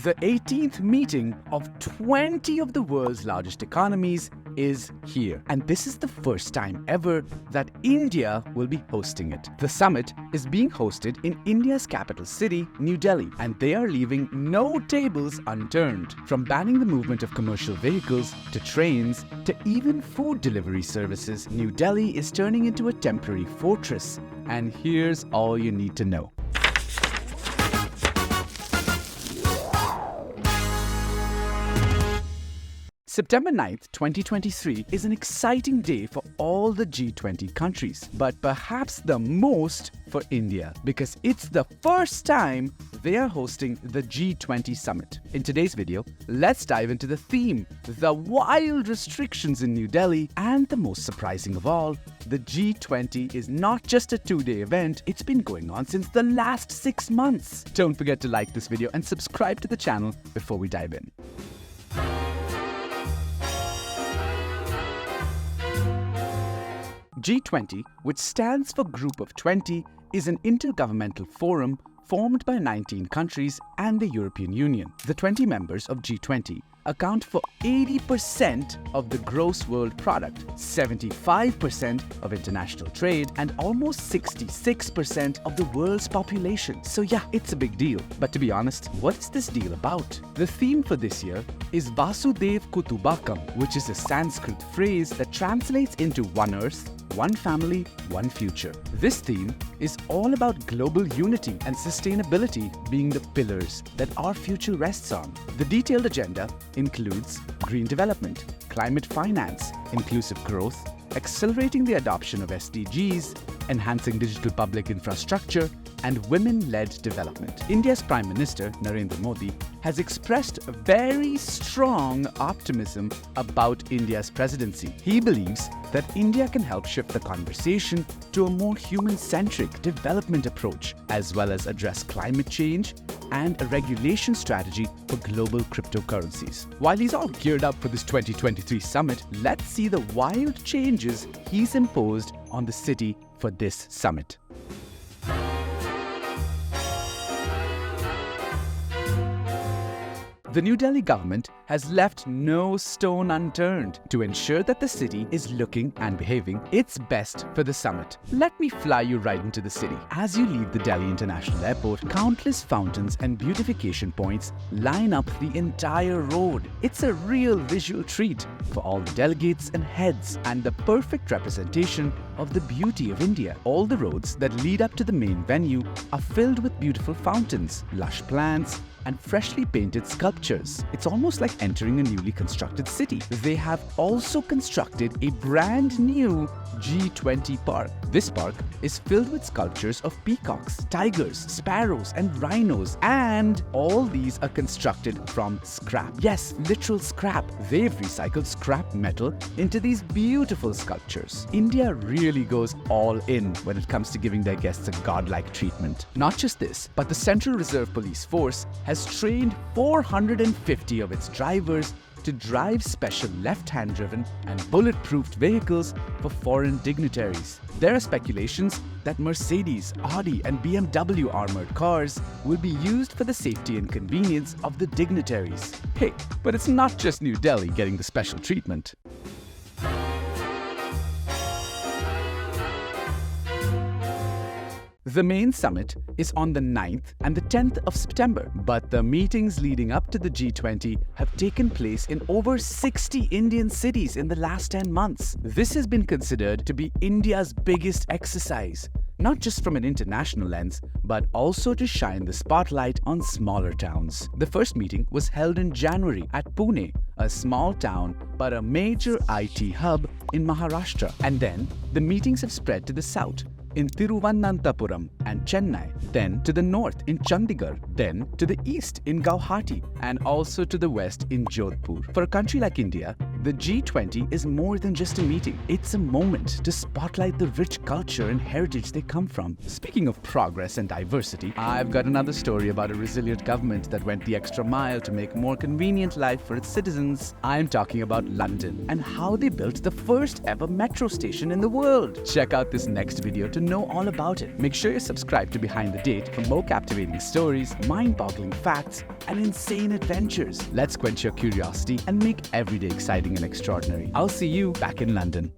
The 18th meeting of 20 of the world's largest economies is here. And this is the first time ever that India will be hosting it. The summit is being hosted in India's capital city, New Delhi, and they are leaving no tables unturned. From banning the movement of commercial vehicles to trains to even food delivery services, New Delhi is turning into a temporary fortress. And here's all you need to know. September 9th, 2023 is an exciting day for all the G20 countries, but perhaps the most for India because it's the first time they are hosting the G20 Summit. In today's video, let's dive into the theme, the wild restrictions in New Delhi, and the most surprising of all, the G20 is not just a two-day event, it's been going on since the last 6 months. Don't forget to like this video and subscribe to the channel before we dive in. G20, which stands for Group of 20, is an intergovernmental forum formed by 19 countries and the European Union. The 20 members of G20 account for 80% of the gross world product, 75% of international trade, and almost 66% of the world's population. So yeah, it's a big deal. But to be honest, what is this deal about? The theme for this year is Vasudev Kutubakam, which is a Sanskrit phrase that translates into one earth, one family, one future. This theme is all about global unity and sustainability being the pillars that our future rests on. The detailed agenda includes green development, climate finance, inclusive growth, accelerating the adoption of SDGs, enhancing digital public infrastructure, and women-led development. India's Prime Minister, Narendra Modi, has expressed very strong optimism about India's presidency. He believes that India can help shift the conversation to a more human-centric development approach, as well as address climate change and a regulation strategy for global cryptocurrencies. While he's all geared up for this 2023 summit, let's see the wild changes he's imposed on the city for this summit. The New Delhi government has left no stone unturned to ensure that the city is looking and behaving its best for the summit. Let me fly you right into the city. As you leave the Delhi International Airport, countless fountains and beautification points line up the entire road. It's a real visual treat for all the delegates and heads and the perfect representation of the beauty of India. All the roads that lead up to the main venue are filled with beautiful fountains, lush plants, and freshly painted sculptures. It's almost like entering a newly constructed city. They have also constructed a brand new G20 park. This park is filled with sculptures of peacocks, tigers, sparrows, and rhinos, and all these are constructed from scrap. Yes, literal scrap. They've recycled scrap metal into these beautiful sculptures. India really goes all in when it comes to giving their guests a godlike treatment. Not just this, but the Central Reserve Police Force has trained 450 of its drivers to drive special left-hand driven and bulletproofed vehicles for foreign dignitaries. There are speculations that Mercedes, Audi, and BMW armored cars will be used for the safety and convenience of the dignitaries. Hey, but it's not just New Delhi getting the special treatment. The main summit is on the 9th and the 10th of September, but the meetings leading up to the G20 have taken place in over 60 Indian cities in the last 10 months. This has been considered to be India's biggest exercise, not just from an international lens, but also to shine the spotlight on smaller towns. The first meeting was held in January at Pune, a small town but a major IT hub in Maharashtra. And then the meetings have spread to the south, in Thiruvananthapuram and Chennai, then to the north in Chandigarh, then to the east in Guwahati, and also to the west in Jodhpur. For a country like India, the G20 is more than just a meeting. It's a moment to spotlight the rich culture and heritage they come from. Speaking of progress and diversity, I've got another story about a resilient government that went the extra mile to make more convenient life for its citizens. I'm talking about London and how they built the first ever metro station in the world. Check out this next video to know all about it. Make sure you're subscribed to Behind the Date for more captivating stories, mind-boggling facts, and insane adventures. Let's quench your curiosity and make every day exciting and extraordinary. I'll see you back in London.